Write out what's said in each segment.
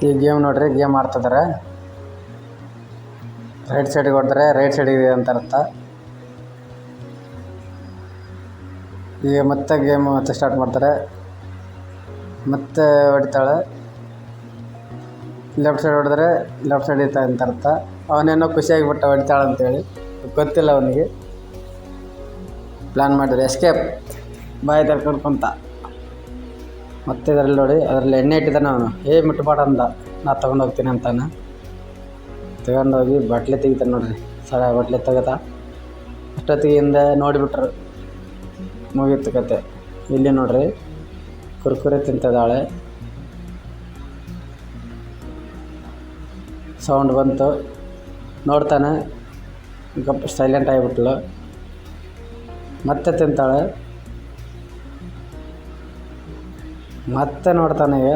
ಈ ಗೇಮ್ ನೋಡ್ರಿ, ಗೇಮ್ ಆಡ್ತಿದ್ದಾರೆ. ರೈಟ್ ಸೈಡಿಗೆ ಹೊಡೆದ್ರೆ ರೈಟ್ ಸೈಡಿಗೆ ಅಂತ ಅರ್ಥ. ಈಗ ಮತ್ತೆ ಗೇಮ್ ಮತ್ತೆ ಸ್ಟಾರ್ಟ್ ಮಾಡ್ತಾರೆ. ಮತ್ತೆ ಹೊಡಿತಾಳೆ. ಲೆಫ್ಟ್ ಸೈಡ್ ಹೊಡೆದ್ರೆ ಲೆಫ್ಟ್ ಸೈಡ್ ಇತ್ತ ಅಂತ ಅರ್ಥ. ಅವನೇನೋ ಖುಷಿಯಾಗಿಬಿಟ್ಟ ಹೊಡಿತಾಳೆ ಅಂತೇಳಿ, ಗೊತ್ತಿಲ್ಲ ಅವನಿಗೆ. ಪ್ಲ್ಯಾನ್ ಮಾಡಿದ್ರೆ ಎಸ್ಕೇಪ್ ಬಾಯಿ ತರ್ಕೊಂಡು ಕುಂತ. ಮತ್ತೆ ಇದರಲ್ಲಿ ನೋಡಿ, ಅದರಲ್ಲಿ ಎಣ್ಣೆ ಇಟ್ಟಿದ್ದಾನೆ ಅವನು. ಮುಟ್ಬೇಡ ಅಂದ, ನಾ ತೊಗೊಂಡೋಗ್ತೀನಿ ಅಂತಾನೆ. ತಗೊಂಡೋಗಿ ಬಟ್ಲೆ ತೆಗಿತಾನೆ ನೋಡ್ರಿ. ಸರ ಬಟ್ಲೆ ತೆಗೆದ ಅಷ್ಟೊತ್ತಿಗೆ ಹಿಂದೆ ನೋಡಿಬಿಟ್ರು, ಮುಗೀತು ಕತೆ. ಇಲ್ಲಿ ನೋಡ್ರಿ, ಕುರ್ಕುರೆ ತಿಂತಿದ್ದಾಳೆ. ಸೌಂಡ್ ಬಂತು, ನೋಡ್ತಾನೆ, ಗಪ್ ಸೈಲೆಂಟ್ ಆಗಿಬಿಟ್ಲು. ಮತ್ತೆ ತಿಂತಾಳೆ, ಮತ್ತೆ ನೋಡ್ತಾನೆ. ಈಗ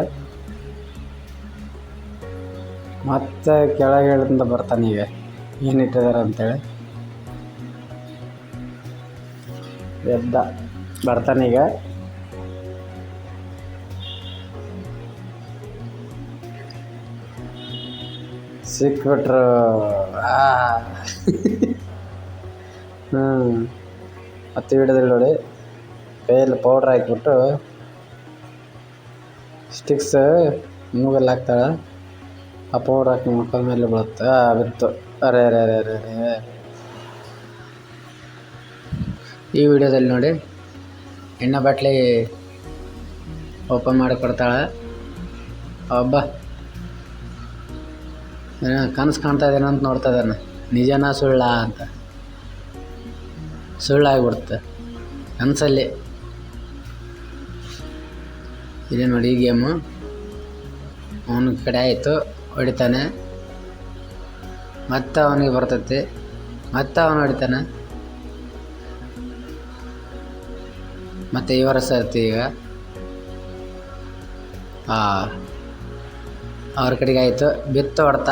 ಮತ್ತೆ ಕೆಳಗೆ ಇಳಿದಿಂದ ಬರ್ತಾನೆ. ಈಗ ಏನಿಟ್ಟಿದ್ದಾರೆ ಅಂತೇಳಿ ಎದ್ದ ಬರ್ತಾನೀಗ. ಸಿಕ್ಬಿಟ್ರು. ಮತ್ತೆ ಹಿಡಿದ್ರಿ ನೋಡಿ, ಕೈಯಲ್ಲಿ ಪೌಡ್ರ್ ಹಾಕಿಬಿಟ್ಟು ಸ್ಟಿಕ್ಸ್ ಮೂಗಲ್ಲಿ ಹಾಕ್ತಾಳೆ. ಆ ಪೌಡ್ರ್ ಹಾಕಿ ಮುಖದ ಮೇಲೆ ಬೀಳುತ್ತೆ. ಬಿತ್ತು. ಅರೆ ಅರೆ ಅರೆ ಅರೆ ಅರೆ. ಈ ವಿಡಿಯೋದಲ್ಲಿ ನೋಡಿ, ಎಣ್ಣೆ ಬಾಟ್ಲಿ ಓಪನ್ ಮಾಡಿ ಕೊಡ್ತಾಳೆ. ಒಬ್ಬ ಕನಸು ಕಾಣ್ತಾ ಇದ್ದೇನೆ ಅಂತ ನೋಡ್ತಾ ಇದ್ದಾನೆ. ನಿಜನಾ ಸುಳ್ಳ ಅಂತ. ಸುಳ್ಳಾಗಿಬಿಡುತ್ತೆ ಕನಸಲ್ಲಿ. ಇದೆ ನೋಡಿ ಈ ಗೇಮು. ಅವನ ಕಡೆ ಆಯಿತು, ಹೊಡಿತಾನೆ. ಮತ್ತೆ ಅವನಿಗೆ ಬರ್ತೈತಿ, ಮತ್ತೆ ಅವನು ಹೊಡಿತಾನೆ. ಮತ್ತೆ ಇವರ ಸರ್ತಿ. ಈಗ ಅವ್ರ ಕಡೆಗೆ ಆಯಿತು, ಬಿತ್ತು, ಹೊಡ್ತ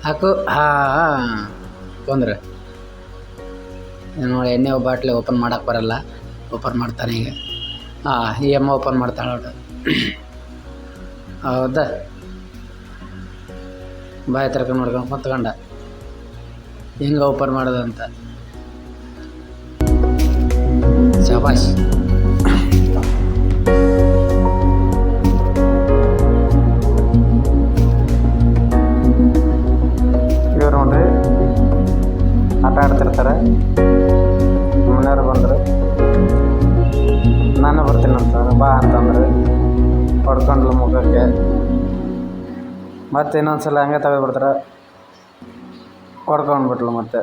ಹಾಕು. ಕೊಂದ್ರೆ ನೋಡಿ, ಎಣ್ಣೆ ಬಾಟ್ಲಿ ಓಪನ್ ಮಾಡೋಕ್ಕೆ ಬರಲ್ಲ. ಓಪನ್ ಮಾಡ್ತಾನೆ ಈಗ. ಈ ಅಮ್ಮ ಓಪನ್ ಮಾಡ್ತಾಳೆ ಒಟ್ಟು. ಹೌದಾ, ಬಾಯಿ ತರ್ಕೊಂಡು ನೋಡ್ಕೊಂಡು ಕುತ್ಕೊಂಡ ಹಿಂಗೆ ಓಪನ್ ಮಾಡೋದು ಅಂತ. ಶಾಬಾಷ್. ಇವ್ರು ನೋಡ್ರಿ ಆಟ ಆಡ್ತಿರ್ತಾರೆ. ಮನೆಯವ್ರು ಬಂದರು, ನಾನು ಬರ್ತೀನಿ ಅಂತಂದ್ರೆ ಬಾ ಅಂತಂದ್ರೆ ಹೊಡ್ಕೊಂಡ್ಲು ಮುಖಕ್ಕೆ. ಮತ್ತೆ ಇನ್ನೊಂದು ಸಲ ಹಂಗೆ ತೆಗೆದುಬಿಡ್ತಾರೆ, ಹೊಡ್ಕೊಂಡ್ಬಿಟ್ಲು ಮತ್ತೆ.